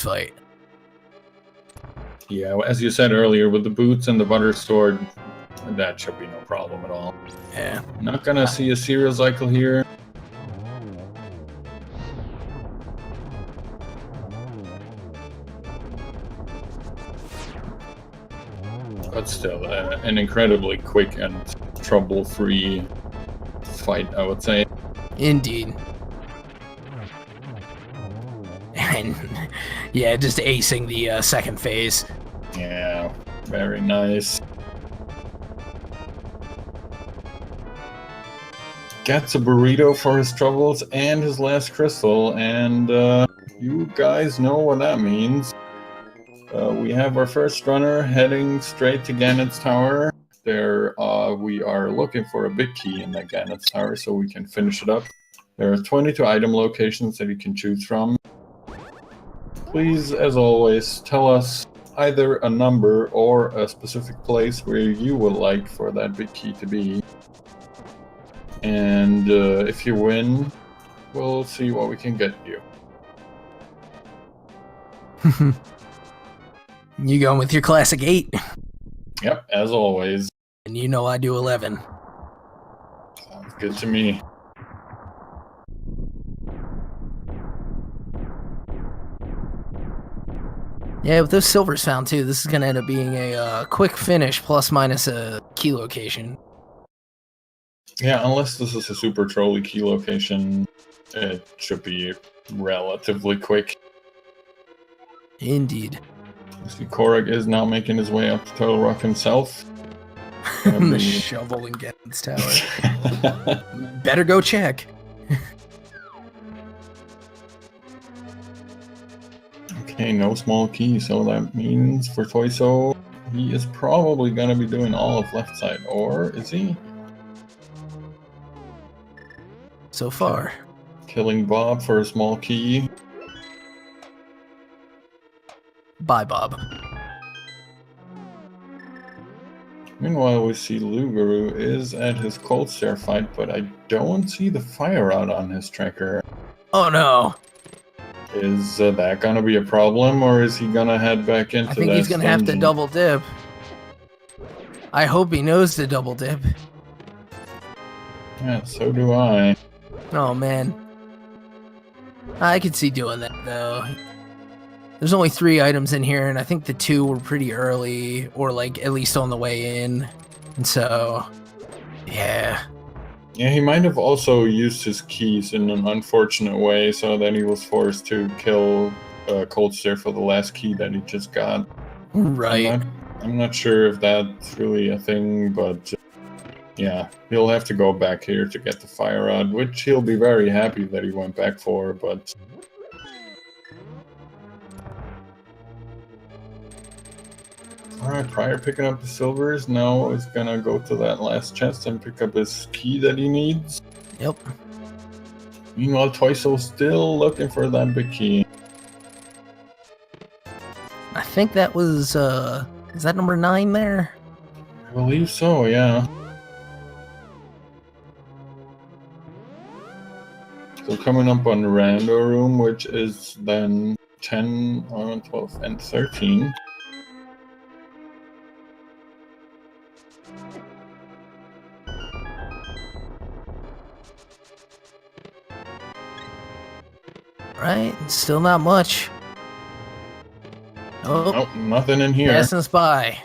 fight. Yeah, as you said earlier, with the boots and the butter sword, that should be no problem at all. Yeah. Not gonna see a serial cycle here. But still, an incredibly quick and trouble-free fight, I would say. Indeed. And yeah, just acing the second phase. Yeah, very nice. Gets a burrito for his troubles and his last crystal, and you guys know what that means. We have our first runner heading straight to Ganon's Tower. There, we are looking for a big key in that Ganon's Tower so we can finish it up. There are 22 item locations that you can choose from. Please, as always, tell us either a number or a specific place where you would like for that big key to be. And if you win, we'll see what we can get you. You going with your classic 8? Yep, as always. And you know I do 11. Sounds good to me. Yeah, with those silvers found too, this is going to end up being a quick finish plus minus a key location. Yeah, unless this is a super trolley key location, it should be relatively quick. Indeed. You see, Kohrek is now making his way up to Turtle Rock himself. The shovel in Ganon's Tower. Better go check. Okay, no small key, so that means for Tojso, he is probably going to be doing all of left side, or is he? So far. Killing Bob for a small key. Bye, Bob. Meanwhile, we see Loogaroo is at his cold stare fight, but I don't see the fire out on his tracker. Oh no! Is that gonna be a problem, or is he gonna head back into that? I think he's gonna have to double dip. I hope he knows to double dip. Yeah, so do I. Oh man. I could see doing that though. There's only 3 items in here, and I think the 2 were pretty early, or like at least on the way in. And so, yeah. Yeah, he might have also used his keys in an unfortunate way, so that he was forced to kill Cold Stare for the last key that he just got. Right. I'm not sure if that's really a thing, but yeah, he'll have to go back here to get the fire rod, which he'll be very happy that he went back for, but... Alright, Prier picking up the silvers. Now is gonna go to that last chest and pick up his key that he needs. Yep. Meanwhile, Tojso's still looking for that big key. I think that was, is that number 9 there? I believe so, yeah. So coming up on Rando Room, which is then 10, 11, 12, and 13. Right, still not much. Oh, Nope, nothing in here. passing us by.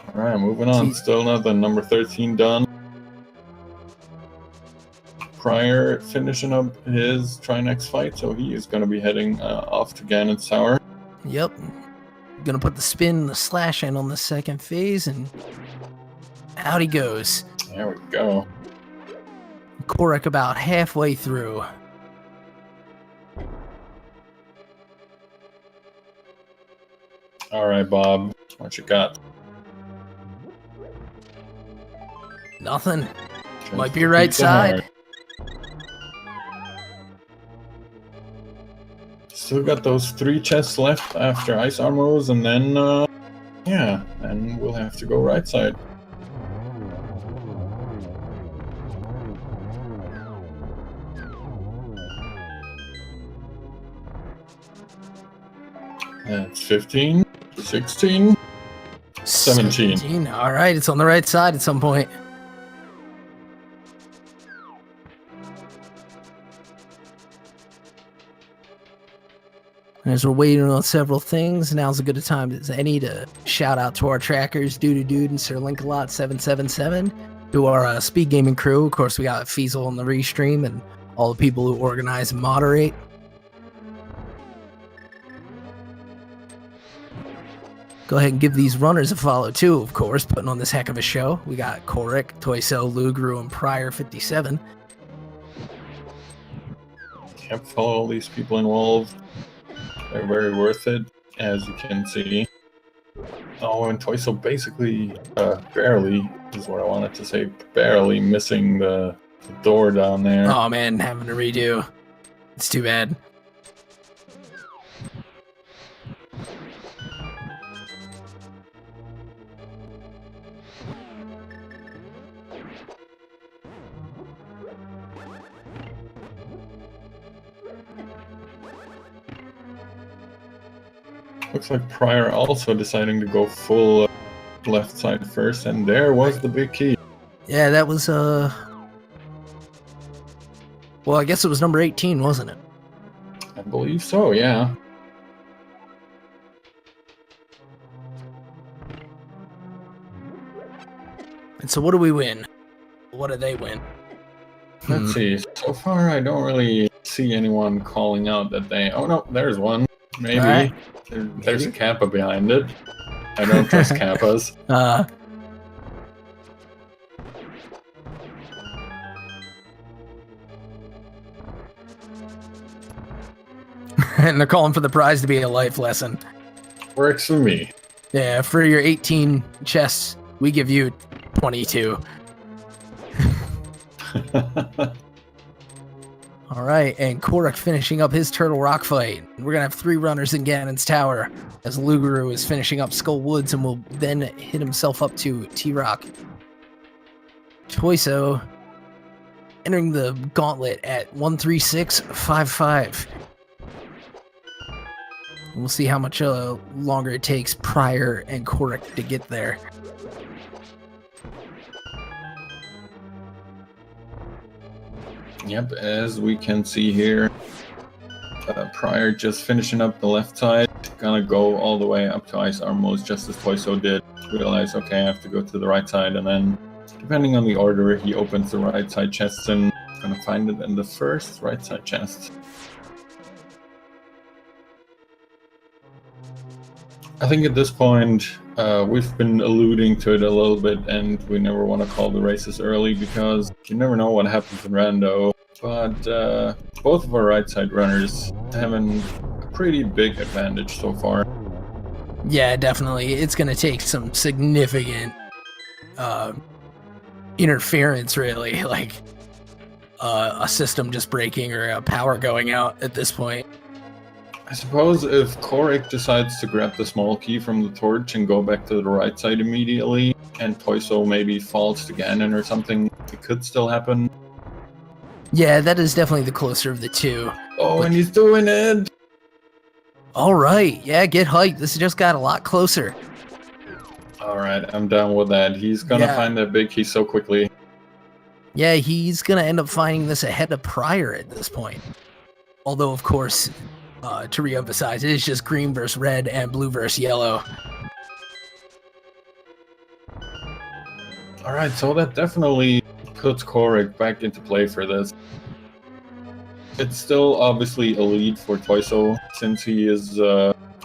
Alright, moving on. Still nothing. Number 13 done. Prier finishing up his Trinex fight, so he is going to be heading off to Ganon's Tower. Yep. Gonna put the spin, the slash in on the second phase, and out he goes. There we go. Kohrek about halfway through. Alright, Bob. What you got? Nothing. Might be right side. Still got those 3 chests left after Ice Armors, and then, yeah, then we'll have to go right side. That's 15, 16, 17. All right, it's on the right side at some point. As we're waiting on several things, now's a good a time as any to shout out to our trackers, Dude and Sir Linkalot 777, to our speed gaming crew. Of course, we got Feasel on the restream and all the people who organize and moderate. Go ahead and give these runners a follow too, of course, putting on this heck of a show. We got Kohrek, Tojso, Loogaroo, and Prier57. Yep, follow all these people involved. They're very worth it, as you can see. Oh, and Tojso basically barely, is what I wanted to say, barely missing the door down there. Oh man, having to redo. It's too bad. Looks like Prier also deciding to go full left side first, and there was the big key. Yeah, that was, well, I guess it was number 18, wasn't it? I believe so, yeah. And so what do we win? What do they win? Let's see. So far, I don't really see anyone calling out that they... Oh, no, there's one. Maybe. Right. There's a Kappa behind it. I don't trust Kappas. And they're calling for the prize to be a life lesson. Works for me. Yeah, for your 18 chests, we give you 22. All right, and Kohrek finishing up his Turtle Rock fight. We're going to have 3 runners in Ganon's Tower as Loogaroo is finishing up Skull Woods and will then hit himself up to T-Rock. Tojso entering the gauntlet at 136.55. We'll see how much longer it takes Prier and Kohrek to get there. Yep, as we can see here, Prier just finishing up the left side, gonna go all the way up to Ice Armos just as Tojso did. Realize, okay, I have to go to the right side, and then, depending on the order, he opens the right side chest and gonna find it in the first right side chest. I think at this point, we've been alluding to it a little bit, and we never want to call the races early because you never know what happens in Rando. But both of our right side runners having a pretty big advantage so far. Yeah, definitely. It's going to take some significant interference, really, like a system just breaking or a power going out at this point. I suppose if Kohrek decides to grab the small key from the torch and go back to the right side immediately, and Tojso maybe falls to Ganon or something, it could still happen. Yeah, that is definitely the closer of the two. Oh, and he's doing it! All right, yeah, get hyped. This just got a lot closer. All right, I'm down with that. He's gonna find that big key so quickly. Yeah, he's gonna end up finding this ahead of Prier at this point. Although, of course, to re-emphasize, it is just green versus red and blue versus yellow. All right, so that definitely puts Kohrek back into play for this. It's still obviously a lead for Tojso, since he is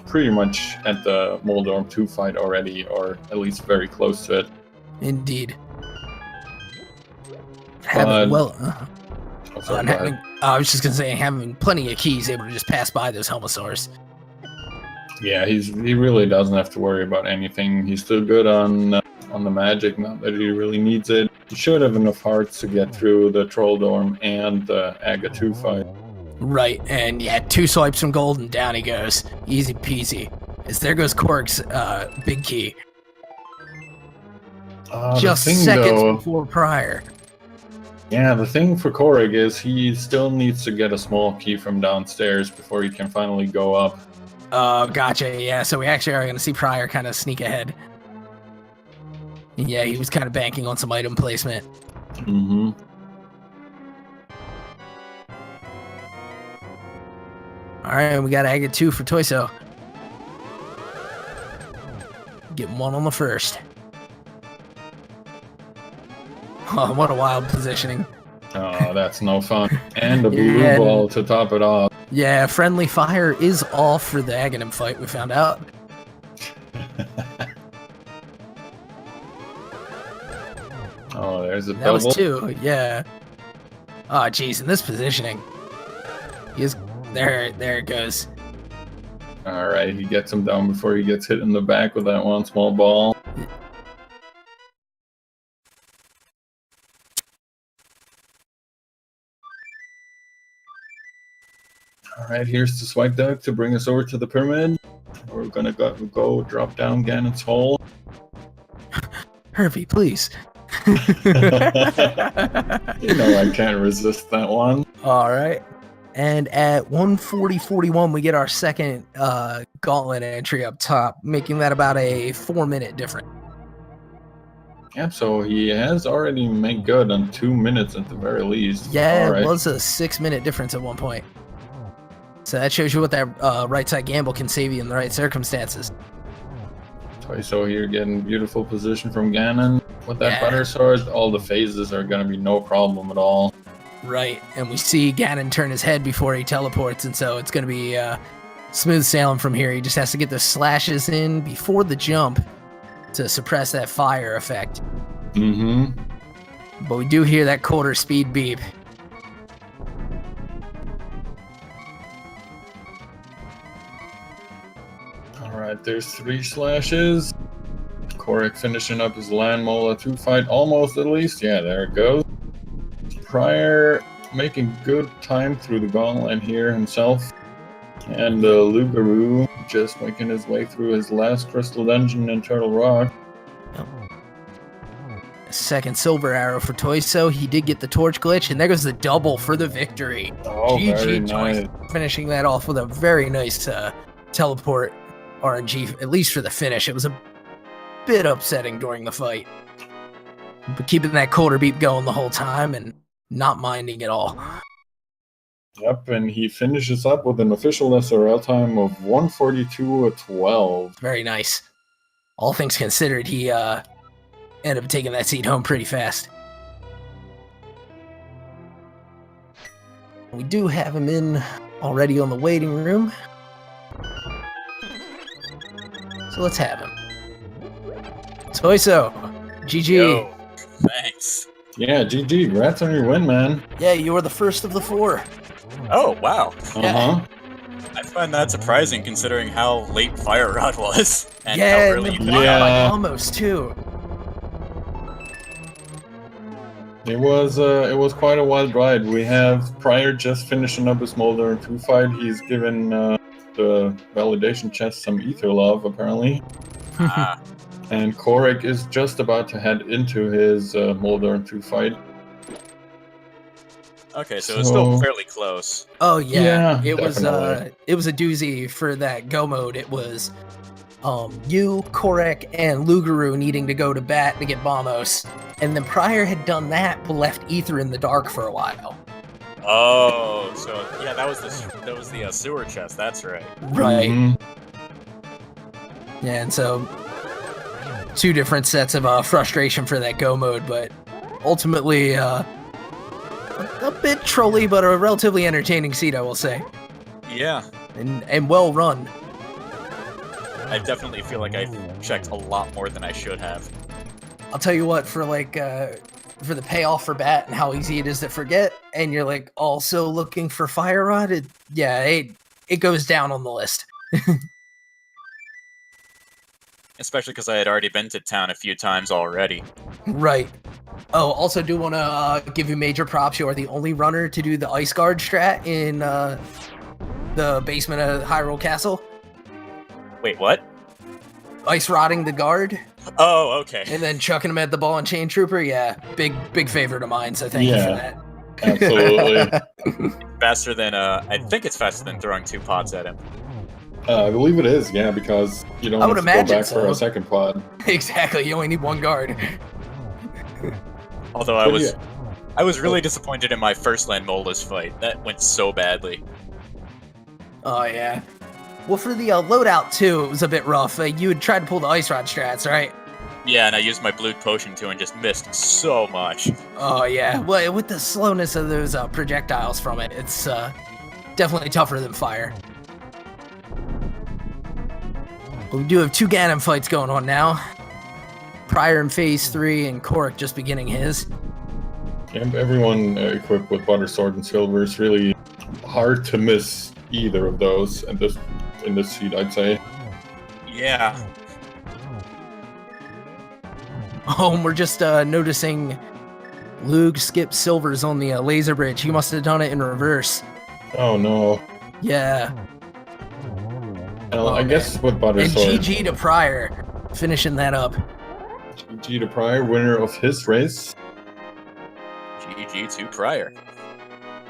pretty much at the Moldorm 2 fight already, or at least very close to it. Indeed. I was just gonna say, having plenty of keys, able to just pass by those Helmosaurs. Yeah, he really doesn't have to worry about anything. He's still good on the magic, not that he really needs it. He should have enough hearts to get through the Troll Dorm and the Aga 2 fight. Right, and yeah, 2 swipes from gold and down he goes. Easy peasy. As there goes Kohrk's big key. Just seconds before Prier. Yeah, the thing for Kohrek is he still needs to get a small key from downstairs before he can finally go up. Oh, gotcha. Yeah, so we actually are going to see Prier kind of sneak ahead. Yeah, he was kind of banking on some item placement. Mm-hmm. All right, we got Agate 2 for Tojso. Getting one on the first. Oh, what a wild positioning. Oh, that's no fun. And a blue Yeah, ball to top it off. Yeah, friendly fire is off for the Aghanim fight, we found out. Oh, there's a That double. was 2, yeah. Oh, jeez, in this positioning. He is... There it goes. All right, he gets him down before he gets hit in the back with that one small ball. All right, here's the Swag Duck to bring us over to the pyramid. We're gonna go drop down Ganon's hole. Hervey, please. You know I can't resist that one. All right. And at 1:40:41, we get our second gauntlet entry up top, making that about a 4-minute difference. Yep, so he has already made good on 2 minutes at the very least. Yeah, All right. it was a 6-minute difference at one point. So that shows you what that right side gamble can save you in the right circumstances. Tojso here getting beautiful position from Ganon. With that Yeah. butter sword, all the phases are going to be no problem at all. Right, and we see Ganon turn his head before he teleports, and so it's going to be smooth sailing from here. He just has to get the slashes in before the jump to suppress that fire effect. Mm-hmm. But we do hear that quarter speed beep. Alright, there's 3 slashes. Kohrek finishing up his Land Mola 2 fight, almost at least. Yeah, there it goes. Prier making good time through the gauntlet here himself. And Loogaroo just making his way through his last crystal dungeon in Turtle Rock. Second silver arrow for Tojso. He did get the torch glitch, and there goes the double for the victory. Oh, very GG nice. Tojso. Finishing that off with a very nice teleport RNG, at least for the finish. It was a bit upsetting during the fight. But keeping that quarter beep going the whole time and not minding at all. Yep, and he finishes up with an official SRL time of 1:42:12. Very nice. All things considered, he ended up taking that seat home pretty fast. We do have him in already on the waiting room. So let's have him. Tojso, GG. Yo, thanks. Yeah, GG. Congrats on your win, man. Yeah, you were the first of the 4. Oh, wow. Uh-huh. I find that surprising considering how late Fire Rod was. And Yeah, how and early then you blocked got. by almost too. It was quite a wild ride. We have Prier just finishing up his Molder 2 fight. He's given the validation chest some ether love, apparently. Ah, And Kohrek is just about to head into his Molder 2 fight. okay, so it's still So- fairly close. Oh yeah, Yeah, it was definitely. it was a doozy for that go mode. It was you, Kohrek, and Loogaroo needing to go to bat to get Bombos, and then Prier had done that but left Ether in the dark for a while. Oh, so yeah, that was the sewer chest. That's right. Right. Mhm. Yeah, and so 2 different sets of frustration for that go mode, but ultimately a bit trolly, but a relatively entertaining seat, I will say, Yeah, and well run. I definitely feel like I've checked a lot more than I should have. I'll tell you what, for for the payoff for bat and how easy it is to forget, and you're like also looking for Fire Rod, it goes down on the list. Especially because I had already been to town a few times already. Right. Oh, also do want to give you major props. You are the only runner to do the Ice Guard strat in the basement of Hyrule Castle. Wait, what? Ice rotting the guard Oh, okay. and then chucking him at the ball and chain trooper. Yeah, big favorite of mine. So thank you for that. Absolutely. Faster than I think it's faster than throwing 2 pots at him. I believe it is, yeah, because you don't I would have to go imagine back for so. a second pod. Exactly, you only need one guard. Although But yeah. I was really disappointed in my first Land Molas fight. That went so badly. Oh, yeah. Well, for the loadout, too, it was a bit rough. You had tried to pull the Ice Rod strats, right? Yeah, and I used my blue potion too and just missed so much. Oh, yeah. Well, with the slowness of those projectiles from it, it's definitely tougher than fire. But we do have 2 Ganon fights going on now. Prier in Phase 3 and Kohrek just beginning his. And everyone equipped with Butter Sword and Silver is really hard to miss either of those in this seed, I'd say. Yeah. Oh, and we're just noticing Lug skipped Silvers on the laser bridge. He must have done it in reverse. Oh no. Yeah. Well, I guess with Butter And Sword. GG to Prier, finishing that up. GG to Prier, winner of his race. GG to Prier.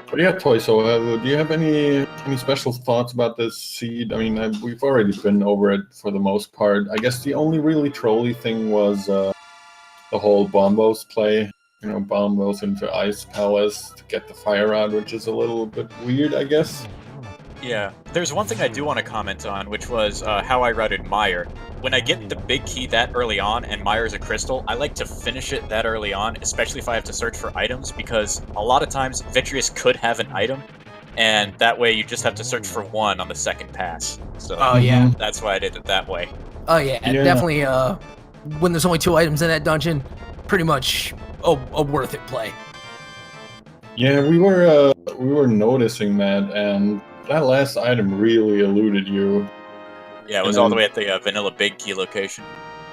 But yeah, Tojso, do you have any special thoughts about this seed? I mean, we've already been over it for the most part. I guess the only really trolly thing was the whole Bombos play. You know, Bombos into Ice Palace to get the fire rod, which is a little bit weird, I guess. Yeah. There's one thing I do want to comment on, which was how I routed Mire. When I get the big key that early on, and Mire's a crystal, I like to finish it that early on, especially if I have to search for items, because a lot of times Vitreous could have an item, and that way you just have to search for one on the second pass. So Oh, yeah. that's why I did it that way. Oh, yeah. Yeah. Definitely, when there's only 2 items in that dungeon, pretty much a worth it play. Yeah, we were noticing that, and that last item really eluded you. Yeah, it was all the way at the vanilla big key location.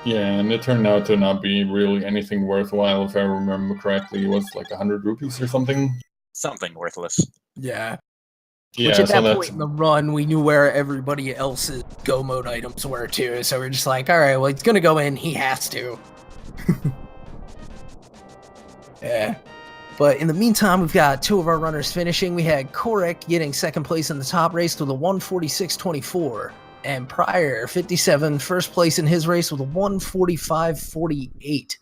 Yeah, and it turned out to not be really anything worthwhile, if I remember correctly. It was like 100 rupees or something. Something worthless. Yeah. Yeah, Which at so that that's point in the run, we knew where everybody else's go mode items were too. So we're just like, all right, well, he's gonna go in. He has to. Yeah. But in the meantime, we've got 2 of our runners finishing. We had Kohrek getting 2nd place in the top race with a 146.24. And Prier57 first place in his race with a 145.48.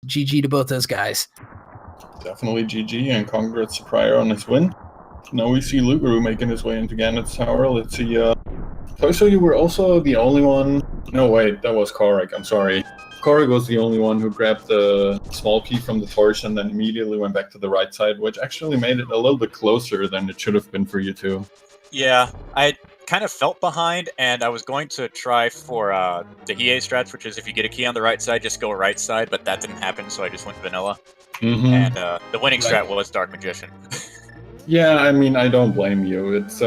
GG to both those guys. definitely GG, and congrats to Prier on his win. Now we see Loogaroo making his way into Ganon's Tower. Let's see, Tojso, you were also the only one... No, wait, that was Kohrek, I'm sorry. Kohrek was the only one who grabbed the small key from the torch and then immediately went back to the right side, which actually made it a little bit closer than it should have been for you two. Yeah, I kind of felt behind, and I was going to try for the Hiei strats, which is if you get a key on the right side, just go right side, but that didn't happen, so I just went vanilla. Mm-hmm. And the winning strat was Dark Magician. Yeah, I mean, I don't blame you. It's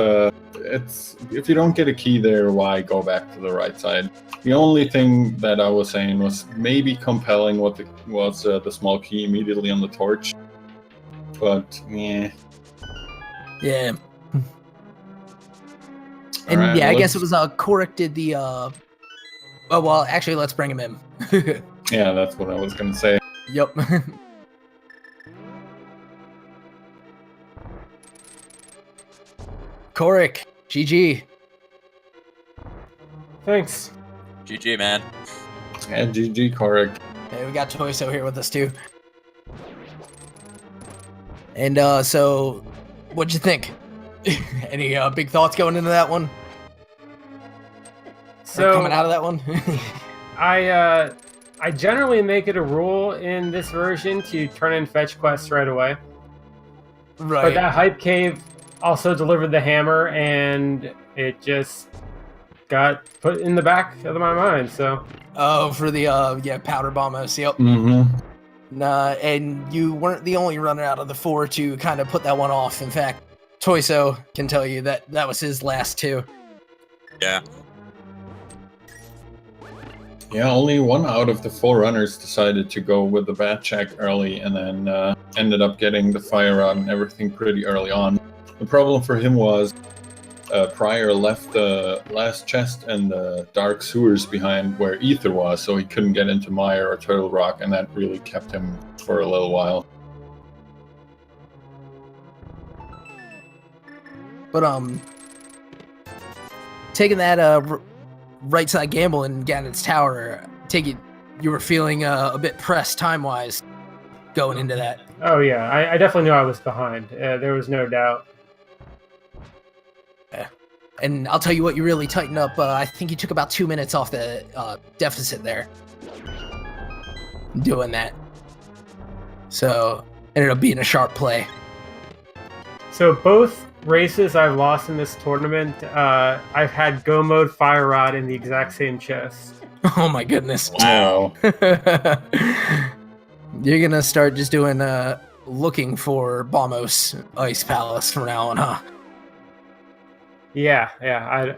if you don't get a key there, why go back to the right side? The only thing that I was saying was maybe compelling was the small key immediately on the torch, but yeah. Yeah. And Alright, yeah, I well, guess it was Kohrek did the oh well, actually let's bring him in. Yeah, that's what I was gonna say. Yep. Kohrek, GG. Thanks. GG, man. And GG, Kohrek. Hey, we got Tojso here with us too. And so what'd you think? Any big thoughts going into that one? Or So coming out of that one? I generally make it a rule in this version to turn in fetch quests right away. But Right. that hype cave also delivered the hammer, and it just got put in the back of my mind. So Oh, for the yeah, powder bombos. Yep. Mm-hmm. Nah, and you weren't the only runner out of the 4 to kind of put that one off. In fact, Tojso can tell you that that was his last 2. Yeah. Yeah, only 1 out of the 4 runners decided to go with the bat check early, and then ended up getting the fire rod and everything pretty early on. The problem for him was Prier left the last chest and the dark sewers behind where Ether was, so he couldn't get into Mire or Turtle Rock, and that really kept him for a little while. But taking that right side gamble in Ganon's tower, take it you were feeling a bit pressed time-wise going into that. Oh yeah, I definitely knew I was behind. There was no doubt. Yeah. And I'll tell you what, you really tightened up. I think you took about 2 minutes off the deficit there. Doing that. So, ended up being a sharp play. So both races I've lost in this tournament, I've had Go Mode Fire Rod in the exact same chest. Oh my goodness. Wow. You're gonna start just doing looking for Bombos Ice Palace from now on, huh? Yeah.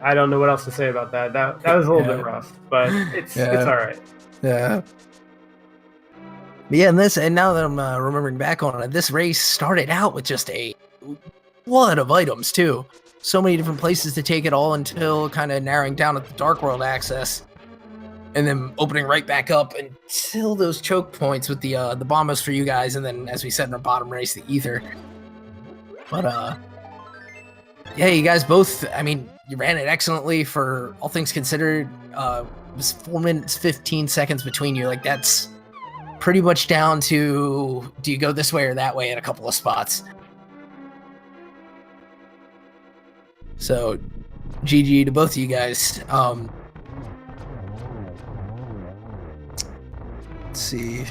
I don't know what else to say about that. That was a little bit rough, but it's all right. Yeah. Yeah, and now that I'm remembering back on it, this race started out with just a flood of items too. So many different places to take it all until kind of narrowing down at the Dark World access, and then opening right back up until those choke points with the bombos for you guys, and then as we said in our bottom race, the ether. But yeah, you guys both. I mean, you ran it excellently for all things considered. It was 4 minutes 15 seconds between you. Like that's pretty much down to do you go this way or that way in a couple of spots. So, GG to both of you guys. Let's see.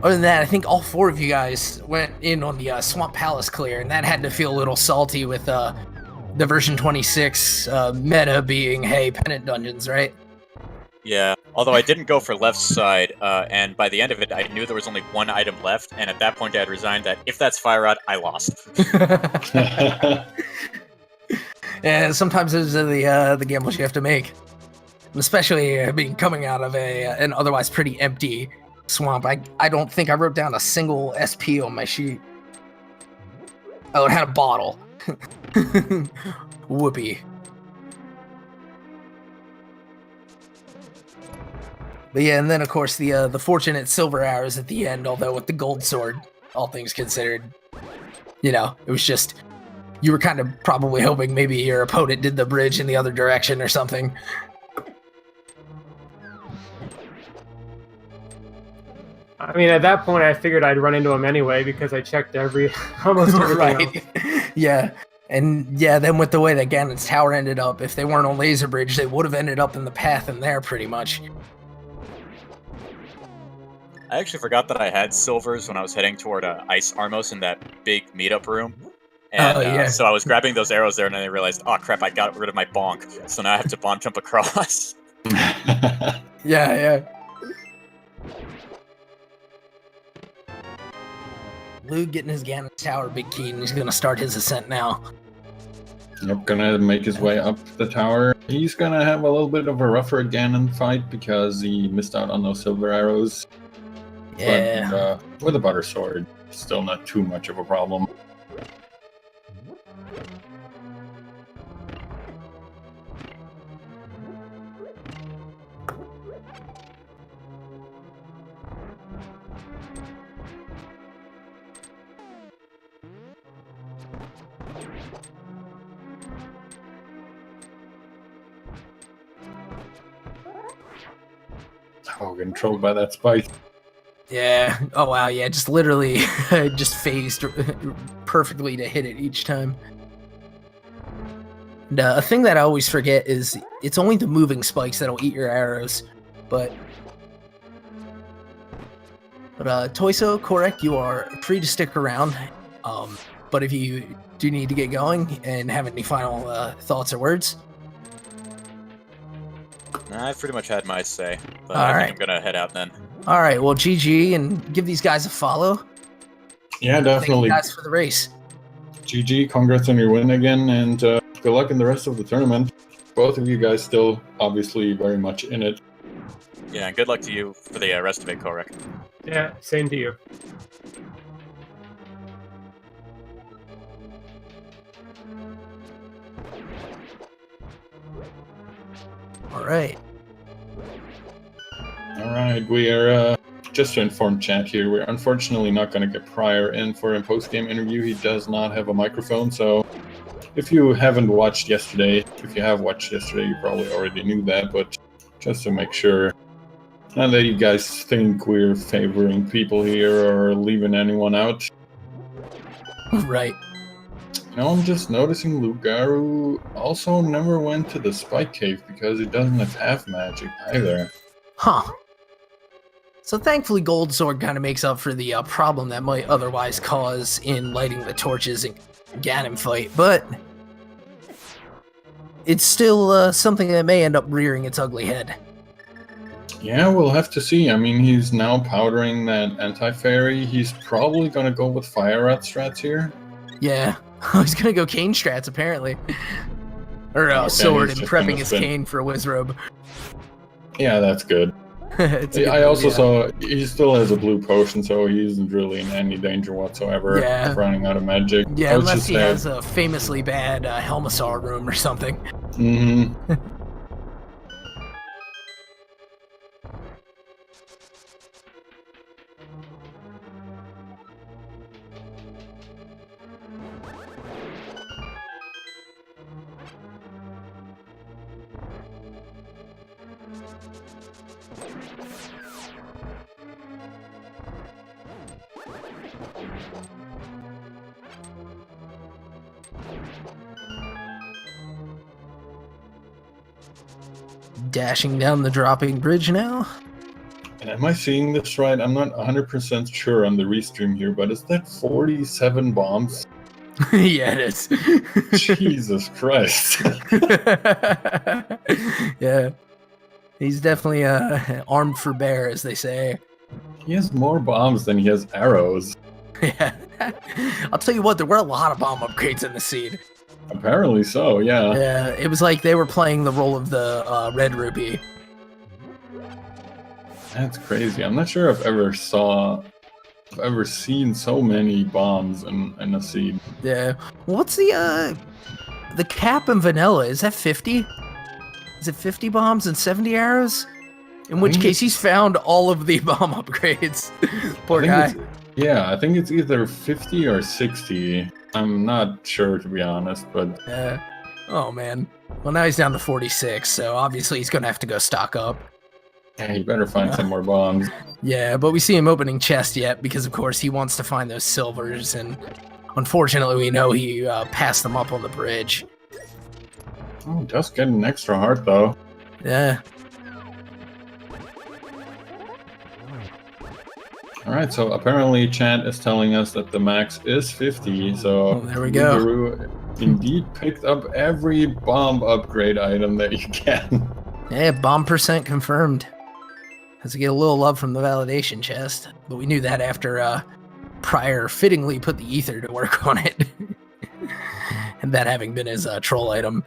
Other than that, I think all 4 of you guys went in on the Swamp Palace clear, and that had to feel a little salty with the version 26 meta being, hey, pennant dungeons, right? Yeah, although I didn't go for left side, and by the end of it, I knew there was only 1 item left, and at that point I had resigned that if that's Fire Rod, I lost. Yeah, sometimes those are the gambles you have to make. Especially, I mean, coming out of an otherwise pretty empty swamp. I don't think I wrote down a single SP on my sheet. Oh, it had a bottle. Whoopee. But yeah, and then of course the fortunate silver arrows at the end, although with the gold sword, all things considered, you know, it was just, you were kind of probably hoping maybe your opponent did the bridge in the other direction or something. I mean, at that point, I figured I'd run into him anyway because I checked almost everything. Right. Yeah. And yeah, then with the way that Ganon's tower ended up, if they weren't on Laser Bridge, they would have ended up in the path in there pretty much. I actually forgot that I had silvers when I was heading toward Ice Armos in that big meetup room. And so I was grabbing those arrows there, and then I realized, oh crap, I got rid of my bonk. So now I have to bomb jump across. Yeah. Lou getting his Ganon's tower big key, and he's gonna start his ascent now. Yep, gonna make his way up the tower. He's gonna have a little bit of a rougher Ganon fight because he missed out on those silver arrows. Yeah. But with a butter sword, still not too much of a problem. Oh, getting trolled by that spike. Yeah. Oh wow. Yeah. Just literally, just phased perfectly to hit it each time. And, a thing that I always forget is it's only the moving spikes that'll eat your arrows, but Tojso, Kohrek, you are free to stick around. But if you do need to get going and have any final thoughts or words. I've pretty much had my say, but All I right. think I'm gonna head out then. All right, well, GG, and give these guys a follow. Yeah, definitely. Thank you guys for the race. GG, congrats on your win again, and good luck in the rest of the tournament. Both of you guys still obviously very much in it. Yeah, and good luck to you for the rest of it, Kohrek. Yeah, same to you. All right. Alright, we are, just to inform chat here, we're unfortunately not going to get Prier in for a post-game interview. He does not have a microphone, so if you haven't watched yesterday, if you have watched yesterday, you probably already knew that, but just to make sure, not that you guys think we're favoring people here or leaving anyone out. Right. You know, I'm just noticing Loogaroo also never went to the Spike Cave because he doesn't have magic either. Huh. So thankfully Gold Sword kind of makes up for the problem that might otherwise cause in lighting the torches in Ganon fight, but it's still something that may end up rearing its ugly head. Yeah, we'll have to see. I mean, he's now powdering that anti-fairy. He's probably gonna go with Fire Rat strats here. Yeah, he's gonna go cane strats apparently. Or Okay, sword he's and just prepping gonna his spin. cane for a Wizrobe. Yeah, that's good. It's a good I also idea. saw he still has a blue potion, so he isn't really in any danger whatsoever Yeah. of running out of magic. Yeah, I was unless just he saying. has a famously bad Helmasaur room or something. Mm-hmm. Dashing down the dropping bridge now. And am I seeing this right? I'm not 100% sure on the restream here, but is that 47 bombs? Yeah, it is. Jesus Christ. Yeah. He's definitely armed for bear, as they say. He has more bombs than he has arrows. Yeah. I'll tell you what, there were a lot of bomb upgrades in the seed. Apparently so, yeah. Yeah, it was like they were playing the role of the Red Rupee. That's crazy. I'm not sure I've ever seen so many bombs in a seed. Yeah. What's the cap in vanilla? Is that 50? Is it 50 bombs and 70 arrows? In which think case it's- he's found all of the bomb upgrades. Poor I guy. think yeah, I think it's either 50 or 60. I'm not sure, to be honest, but Yeah. Oh man. Well, now he's down to 46, so obviously he's gonna have to go stock up. yeah, you better find some more bombs. Yeah, but we see him opening chest yet because, of course, he wants to find those silvers, and unfortunately, we know he passed them up on the bridge. Oh, just getting an extra heart, though. Yeah. Alright, so apparently chat is telling us that the max is 50, so Oh, there we go. Loogaroo indeed picked up every bomb upgrade item that you can. Yeah, bomb percent confirmed. Has to get a little love from the validation chest, but we knew that after Prier fittingly put the ether to work on it. And that having been his troll item.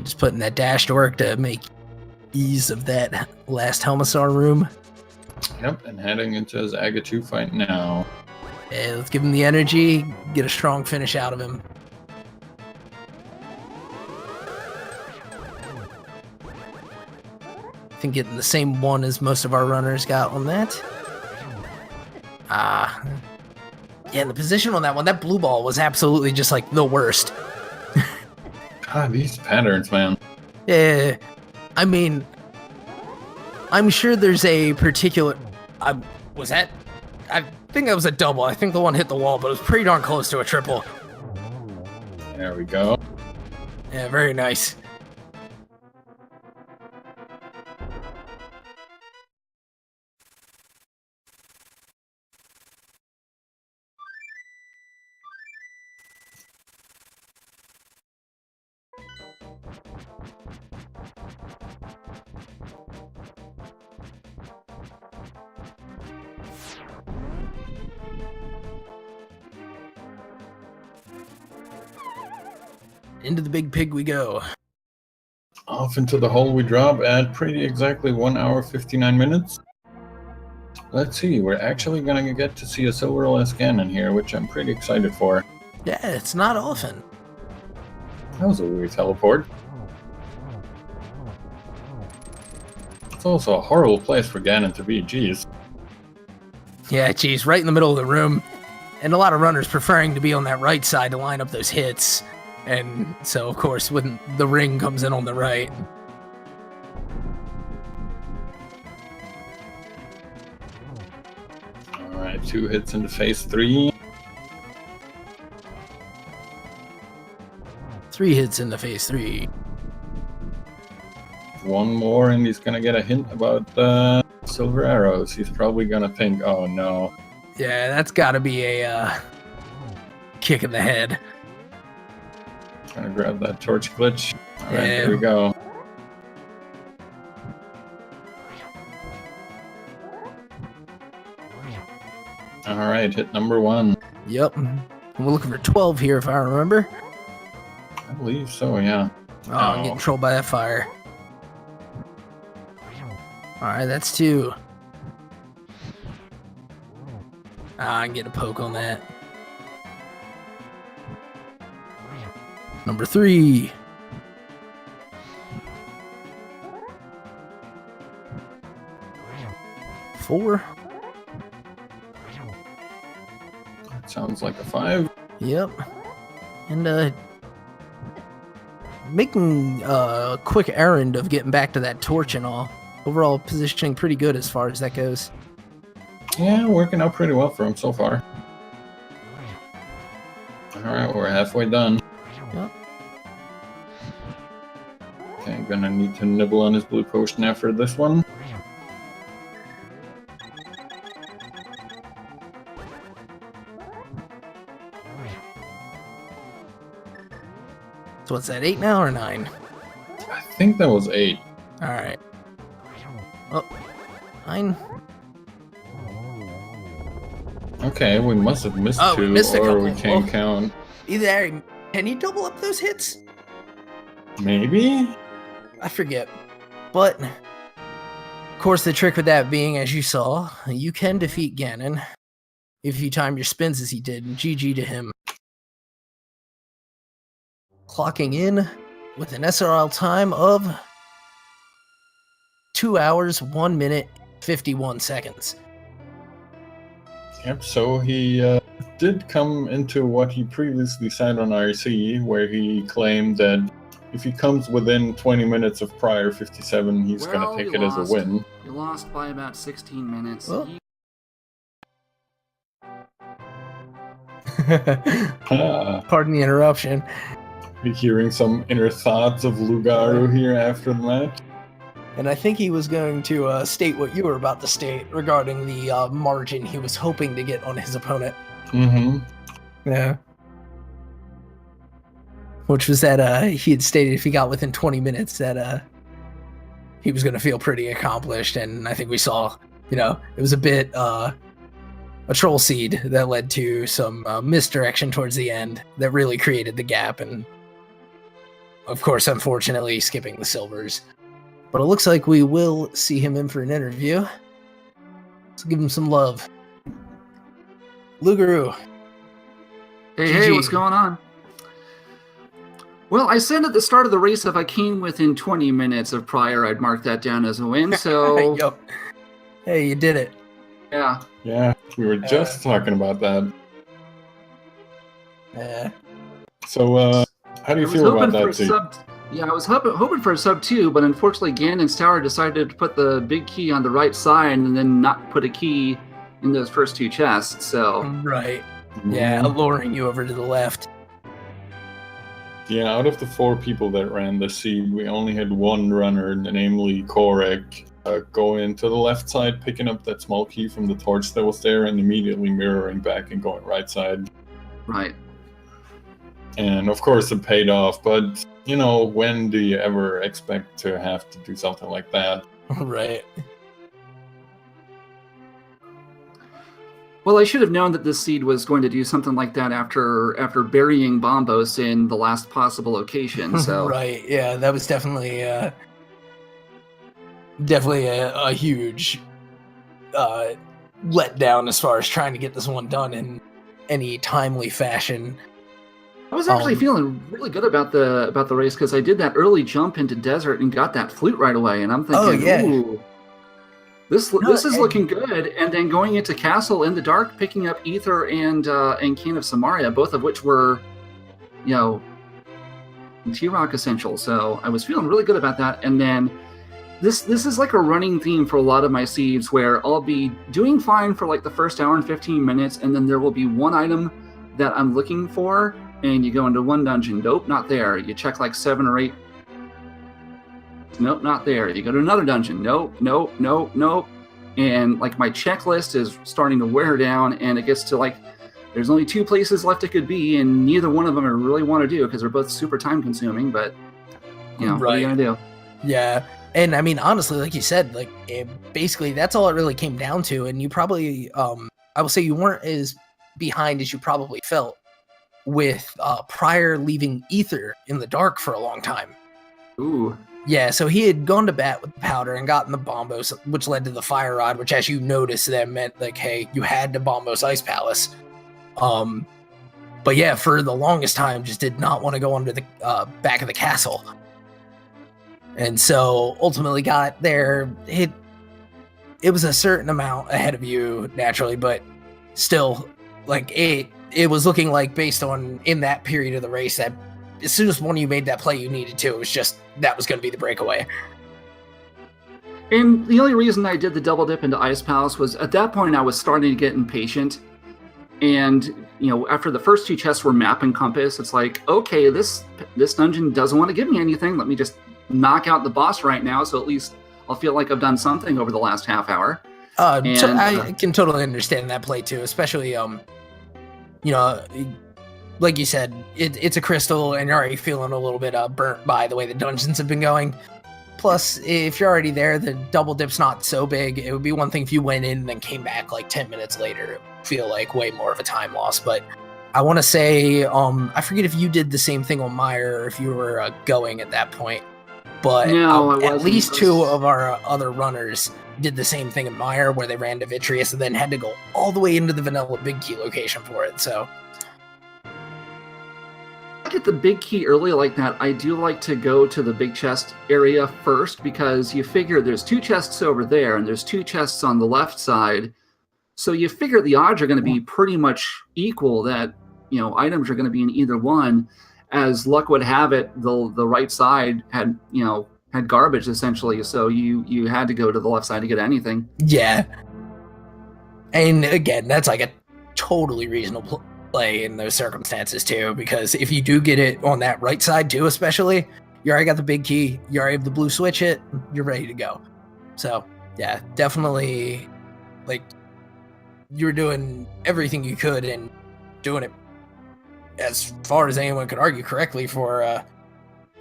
Just putting that dash to work to make ease of that last Helmasaur room. Yep, and heading into his Aga 2 fight now. Yeah, let's give him the energy, get a strong finish out of him. I think getting the same one as most of our runners got on that. Yeah, and the position on that one, that blue ball was absolutely just like the worst. God, these patterns, man. Yeah, I mean, I'm sure there's a particular. I think that was a double. I think the one hit the wall, but it was pretty darn close to a triple. There we go. Yeah, very nice. Into the big pig we go. Off into the hole we drop at pretty exactly 1 hour 59 minutes. Let's see, we're actually gonna get to see a silverless Ganon here, which I'm pretty excited for. Yeah, it's not often. That was a weird teleport. It's also a horrible place for Ganon to be, jeez. Yeah, geez, right in the middle of the room. and a lot of runners preferring to be on that right side to line up those hits. And so, of course, when the ring comes in on the right. All right, 2 hits into phase 3. 3 hits into phase 3. 1 more, and he's gonna get a hint about silver arrows. He's probably gonna think, oh no. Yeah, that's got to be a kick in the head. Gonna grab that torch glitch. All right, Yeah. here we go. All right, hit number 1. Yep. We're looking for 12 here, if I remember. I believe so, yeah. Oh, I'm getting trolled by that fire. Alright, that's 2. I can get a poke on that. Number 3. Four. Sounds like a 5. Yep. And making a quick errand of getting back to that torch and all. Overall positioning pretty good as far as that goes. Yeah, working out pretty well for him so far. Alright, we're halfway done. Yep. Okay, gonna need to nibble on his blue potion after this one. So what's that, 8 now or 9? I think that was 8. Alright. Oh, 9. Okay, we must have missed Oh, we 2, missed a or we couple. can't Well- count. Either, can you double up those hits? Maybe? I forget. But, of course, the trick with that being, as you saw, you can defeat Ganon if you time your spins as he did, and GG to him. Clocking in with an SRL time of 2 hours, 1 minute, 51 seconds. Yep, so he did come into what he previously said on RC, where he claimed that if he comes within 20 minutes of Prier57, he's Well, going to take you it as lost. a win. You lost by about 16 minutes. Well. You- Pardon the interruption. We're hearing some inner thoughts of Loogaroo here after the match. And I think he was going to state what you were about to state regarding the margin he was hoping to get on his opponent. Mm-hmm. Yeah. Which was that he had stated if he got within 20 minutes that he was going to feel pretty accomplished. And I think we saw, it was a bit a troll seed that led to some misdirection towards the end that really created the gap. And of course, unfortunately, skipping the silvers. But it looks like we will see him in for an interview. Let's give him some love. Loogaroo. Hey, GG. hey, what's going on? Well, I said at the start of the race if I came within 20 minutes of Prior, I'd mark that down as a win. So, Yup. Hey, you did it. yeah. Yeah, we were just talking about that. Yeah. So, how do you feel about that, Zeke? Yeah, I was hoping for a sub 2, but unfortunately Ganon's Tower decided to put the big key on the right side and then not put a key in those first 2 chests. So, Right. Yeah, luring you over to the left. Yeah, out of the 4 people that ran the seed, we only had 1 runner, namely Kohrek, go into the left side, picking up that small key from the torch that was there, and immediately mirroring back and going right side. right. And of course it paid off, but, when do you ever expect to have to do something like that? Right. Well, I should have known that this seed was going to do something like that after burying Bombos in the last possible location. So, Right. Yeah, that was definitely a huge letdown as far as trying to get this one done in any timely fashion. I was actually feeling really good about the race because I did that early jump into desert and got that flute right away, and I'm thinking, Oh, yeah. ooh. This No, is looking good, and then going into Castle in the Dark, picking up Ether and Cane of Samaria, both of which were, T-Rock essential. So I was feeling really good about that. And then this is like a running theme for a lot of my seeds, where I'll be doing fine for like the first hour and 15 minutes, and then there will be one item that I'm looking for, and you go into one dungeon. Nope, not there. You check like 7 or 8. Nope, not there. You go to another dungeon. Nope. And like my checklist is starting to wear down, and it gets to like there's only 2 places left it could be, and neither one of them I really want to do because they're both super time consuming. But what are you gonna do? Yeah, and I mean honestly, like you said, like basically that's all it really came down to. And you probably, I will say, you weren't as behind as you probably felt with Prier leaving Ether in the Dark for a long time. Ooh. Yeah, so he had gone to bat with the powder and gotten the bombos, which led to the fire rod, which, as you noticed, then meant like, hey, you had to bombos Ice Palace. But yeah, for the longest time, just did not want to go under the back of the castle, and so ultimately got there. It was a certain amount ahead of you naturally, but still, like it was looking like, based on in that period of the race, that as soon as one of you made that play you needed to, it was just that was going to be the breakaway. And the only reason I did the double dip into Ice Palace was at that point I was starting to get impatient. And, after the first 2 chests were map and compass, it's like, okay, this dungeon doesn't want to give me anything. Let me just knock out the boss right now, so at least I'll feel like I've done something over the last half hour. So I can totally understand that play too, especially, like you said, it's a crystal, and you're already feeling a little bit burnt by the way the dungeons have been going. Plus, if you're already there, the double dip's not so big. It would be one thing if you went in and then came back like 10 minutes later. It would feel like way more of a time loss. But I want to say, I forget if you did the same thing on Meyer or if you were going at that point. But no, at least 2 of our other runners did the same thing in Meyer, where they ran to Vitreous and then had to go all the way into the vanilla big key location for it. So I get the big key early like that. I do like to go to the big chest area first, because you figure there's 2 chests over there and there's 2 chests on the left side. So you figure the odds are going to be pretty much equal that, items are going to be in either one. As luck would have it, the right side had garbage essentially. So you had to go to the left side to get anything. Yeah. And again, that's like a totally reasonable play in those circumstances too, because if you do get it on that right side too, especially, you already got the big key, you already have the blue switch it, you're ready to go. So yeah, definitely, like, you were doing everything you could and doing it as far as anyone could argue correctly for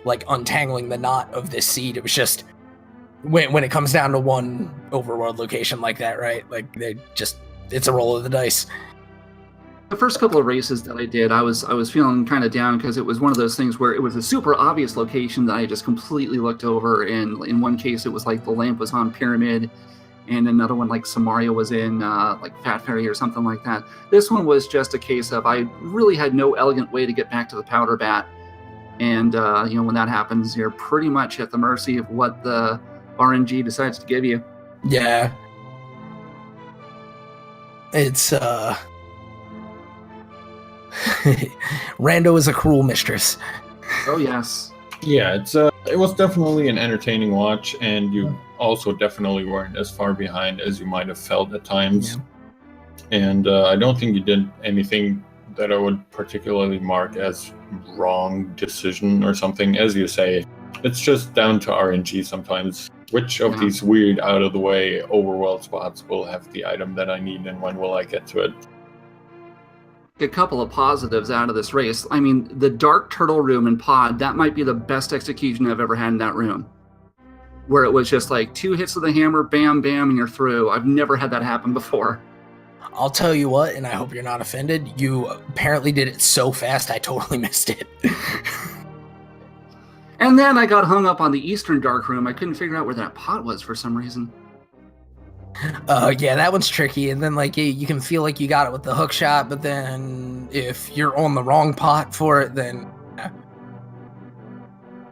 like untangling the knot of this seed. It was just when it comes down to one overworld location like that, right? Like, it's a roll of the dice. The first couple of races that I did, I was feeling kind of down, because it was one of those things where it was a super obvious location that I just completely looked over. And in one case, it was like the lamp was on Pyramid, and another one like Samaria was in like Fat Fairy or something like that. This one was just a case of I really had no elegant way to get back to the powder bat. And when that happens, you're pretty much at the mercy of what the RNG decides to give you. Yeah. It's Rando is a cruel mistress. Oh yes. Yeah, it was definitely an entertaining watch, and you also definitely weren't as far behind as you might have felt at times. Yeah. And I don't think you did anything that I would particularly mark as wrong decision or something. As you say, it's just down to RNG sometimes. Which of these weird, out-of-the-way overworld spots will have the item that I need, and when will I get to it? A couple of positives out of this race. I mean, the Dark Turtle room in Pod, that might be the best execution I've ever had in that room. Where it was just like 2 hits of the hammer, bam, bam, and you're through. I've never had that happen before. I'll tell you what, and I hope you're not offended, you apparently did it so fast I totally missed it. And then I got hung up on the Eastern Dark Room. I couldn't figure out where that pot was for some reason. Yeah, that one's tricky. And then, like, you can feel like you got it with the hook shot, but then if you're on the wrong pot for it, then...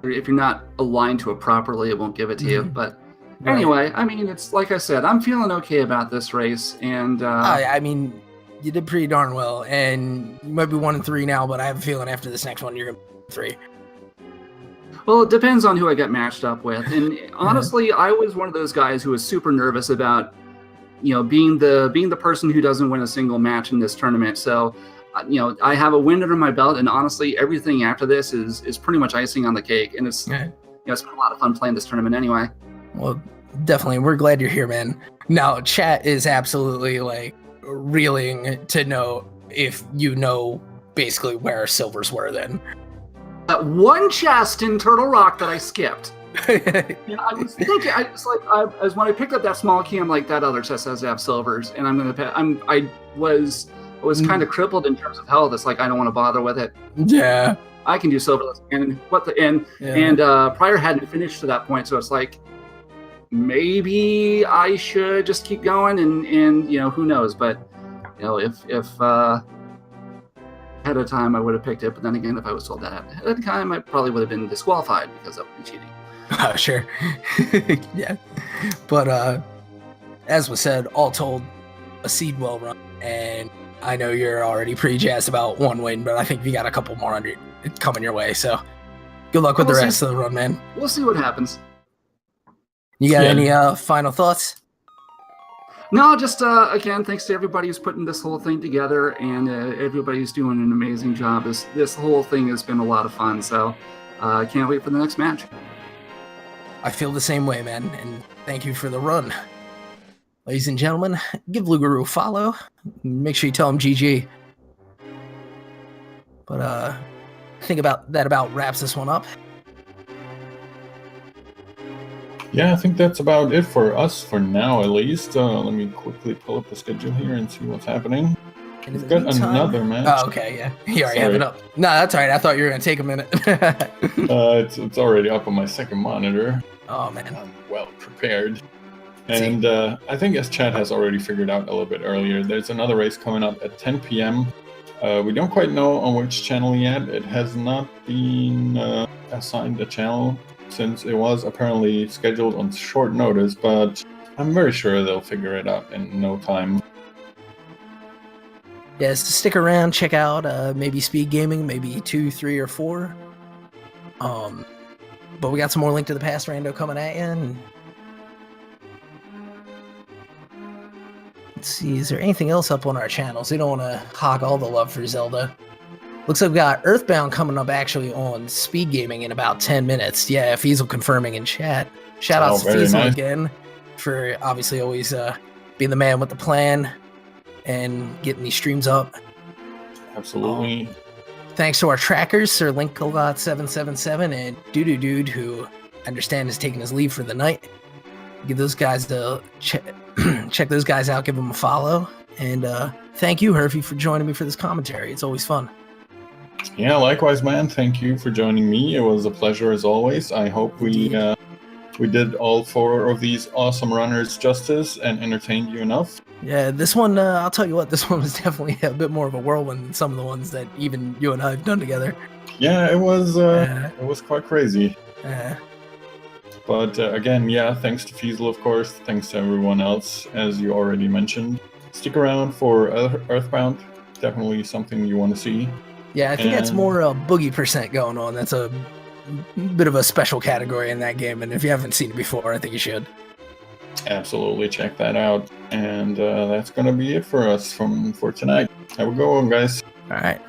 If you're not aligned to it properly, it won't give it to you. But Right. Anyway, I mean, it's like I said, I'm feeling okay about this race, and I mean, you did pretty darn well, and you might be 1-3 now, but I have a feeling after this next one you're gonna be 3. well, it depends on who I get matched up with. And honestly, I was one of those guys who was super nervous about, being the person who doesn't win a single match in this tournament. So, I have a win under my belt, and honestly, everything after this is pretty much icing on the cake. And it's it's been a lot of fun playing this tournament anyway. Well, definitely, we're glad you're here, man. Now, chat is absolutely like reeling to know if you know basically where our silvers were then. That one chest in Turtle Rock that I skipped. I was thinking, as when I picked up that small key, I'm like, that other chest has to have silvers, and I was kind of crippled in terms of health. It's like I don't want to bother with it. Yeah, I can do silverless, and Prier hadn't finished to that point, so it's like maybe I should just keep going, and who knows? But if ahead of time I would have picked it, but then again, if I was told that ahead of time, I probably would have been disqualified because that would be cheating. Oh, sure. Yeah, but as was said, all told, a seed well run, and I know you're already pretty jazzed about one win, but I think you got a couple more coming your way. So good luck with the rest of the run, man. We'll see what happens. You got any final thoughts? No, just again, thanks to everybody who's putting this whole thing together, and everybody's doing an amazing job. This whole thing has been a lot of fun, so I can't wait for the next match. I feel the same way, man, and thank you for the run. Ladies and gentlemen, give Loogaroo a follow. Make sure you tell him GG. But I think about wraps this one up. Yeah, I think that's about it for us for now, at least. Let me quickly pull up the schedule here and see what's happening. We've got another match. Oh, okay, yeah. You already have it up. No, that's all right. I thought you were going to take a minute. It's already up on my second monitor. Oh, man. I'm well prepared. And I think, as Chad has already figured out a little bit earlier, there's another race coming up at 10 p.m. We don't quite know on which channel yet. It has not been assigned a channel since it was apparently scheduled on short notice, but I'm very sure they'll figure it out in no time. Yes, stick around, check out maybe Speed Gaming, maybe 2, 3, or 4. But we got some more Link to the Past rando coming at you. And let's see, is there anything else up on our channels? We don't want to hog all the love for Zelda. Looks like we got Earthbound coming up actually on Speed Gaming in about 10 minutes. Yeah, Fiesel confirming in chat. Shout out to Fiesel again for obviously always being the man with the plan and getting these streams up. Absolutely. Thanks to our trackers, Sir Linkolot777 and Dude, who I understand is taking his leave for the night. Give those guys check those guys out, give them a follow. And thank you, Herfy, for joining me for this commentary. It's always fun. Yeah, likewise, man. Thank you for joining me. It was a pleasure as always. I hope we did all 4 of these awesome runners justice and entertained you enough. Yeah, this one, I'll tell you what, this one was definitely a bit more of a whirlwind than some of the ones that even you and I have done together. Yeah, it was quite crazy. But again, yeah, thanks to Fiesel, of course. Thanks to everyone else, as you already mentioned. Stick around for Earthbound. Definitely something you want to see. Yeah, I think that's more boogie percent going on. That's a bit of a special category in that game, and if you haven't seen it before, I think you should. Absolutely, check that out. And that's going to be it for us for tonight. Have a good one, guys. All right.